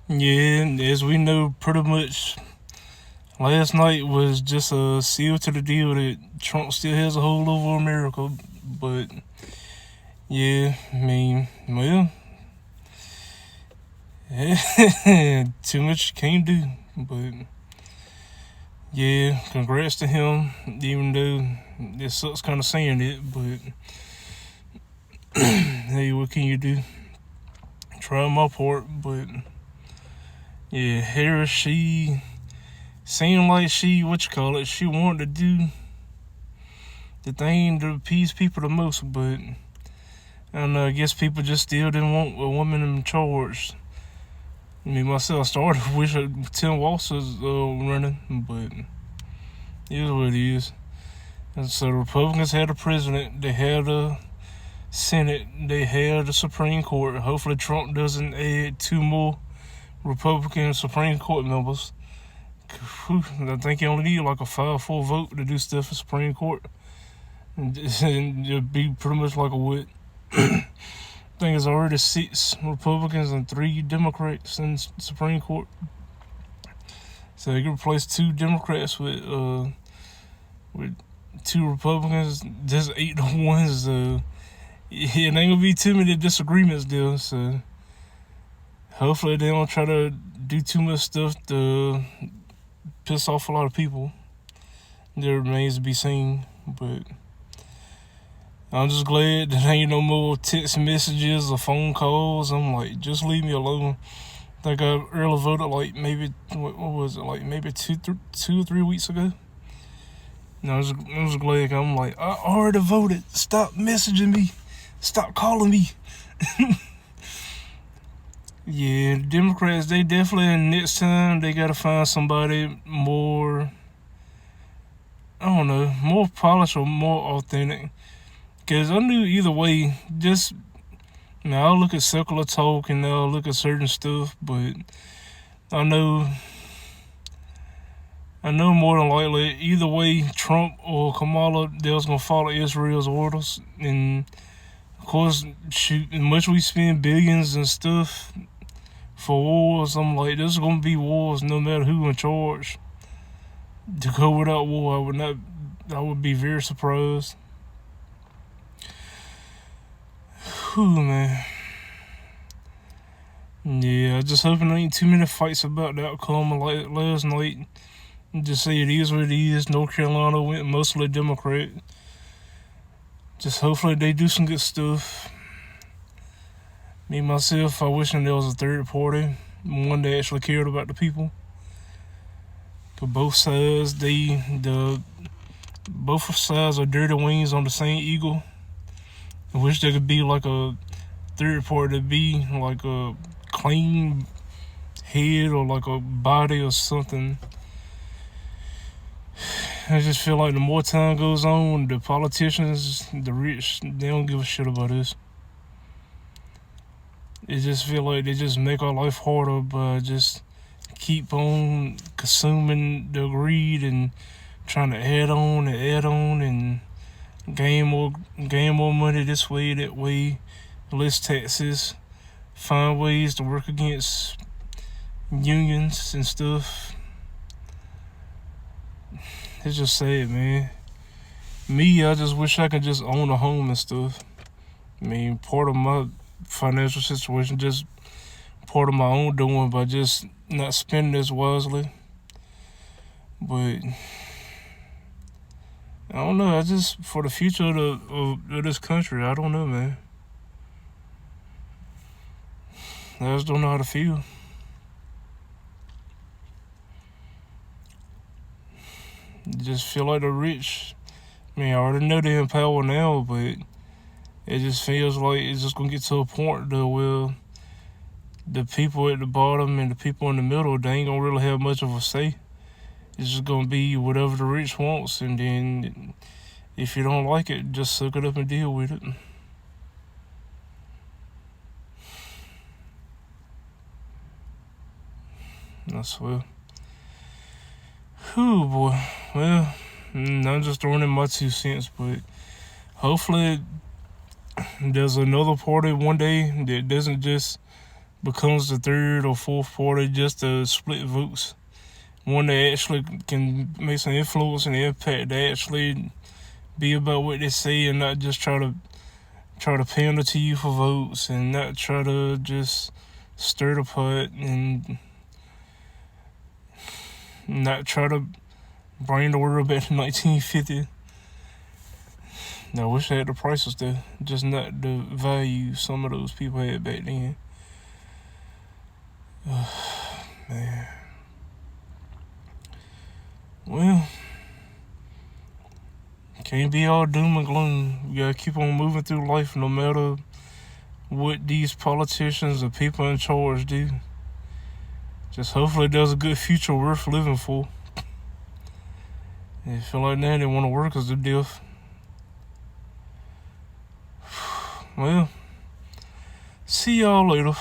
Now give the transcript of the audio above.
Yeah, as we know, pretty much last night was just a seal to the deal that Trump still has a hold over America. But yeah, I mean, well, too much you can't do. But yeah, congrats to him, even though it sucks kind of saying it. But hey, what can you do? Try my part. But yeah, Harris, she seemed like she, she wanted to do the thing to appease people the most, but I don't know, I guess people just still didn't want a woman in charge. Me, myself, started wish Tim Walz was running, but it is what it is. And so the Republicans had a president, they had a Senate, they had a Supreme Court. Hopefully Trump doesn't add 2 more Republican Supreme Court members. I think you only need like a 5-4 vote to do stuff for Supreme Court. And it'd be pretty much like a what? I think it's already 6 Republicans and 3 Democrats in the Supreme Court. So they could replace 2 Democrats with 2 Republicans. Just 8 to 1. So it ain't gonna be too many disagreements there. So hopefully they don't try to do too much stuff to piss off a lot of people. There remains to be seen, but I'm just glad that ain't no more text messages or phone calls. I'm like, just leave me alone. I think I early voted like maybe, what was it, like maybe 2 or 3 weeks ago. And I was glad. I'm like, I already voted. Stop messaging me. Stop calling me. Yeah, the Democrats, they definitely, next time, they gotta find somebody more, I don't know, more polished or more authentic. Because I knew either way, just, now I'll look at secular talk and I'll look at certain stuff, but I know more than likely, either way, Trump or Kamala, they was going to follow Israel's orders. And, of course, shoot, as much we spend billions and stuff for wars, I'm like, there's going to be wars no matter who in charge. To go without war, I would be very surprised. Whew, man. Yeah, I just hoping there ain't too many fights about the outcome like last night. Just say it is what it is. North Carolina went mostly Democrat. Just hopefully they do some good stuff. Me, myself, I wishing there was a third party. One that actually cared about the people. Cause both sides, both sides are dirty wings on the same eagle. I wish there could be like a third party to be like a clean head or like a body or something. I just feel like the more time goes on, the politicians, the rich, they don't give a shit about us. It just feel like they just make our life harder by just keep on consuming the greed and trying to add on and gain more money this way, that way, less taxes, find ways to work against unions and stuff. It's just sad, man. Me, I just wish I could just own a home and stuff. I mean, part of my financial situation, just part of my own doing by just not spending this wisely. But I don't know. I just, for the future of this country, I don't know, man. I just don't know how to feel. Just feel like the rich. I mean, I already know they're in power now, but it just feels like it's just gonna get to a point where the people at the bottom and the people in the middle, they ain't gonna really have much of a say. It's just gonna be whatever the rich wants, and then if you don't like it, just suck it up and deal with it. I swear. Whew, boy. Well, I'm just throwing in my 2 cents, but hopefully there's another party one day that doesn't just becomes the third or fourth party just to split votes. One that actually can make some influence and impact, to actually be about what they say and not just try to pander to you for votes and not try to just stir the pot and not try to bring the world back to 1950. I wish I had the prices there, just not the value some of those people had back then. Man. Well, can't be all doom and gloom. You gotta keep on moving through life no matter what these politicians or people in charge do. Just hopefully there's a good future worth living for. They feel like now they want to work as a death. Well, see y'all later.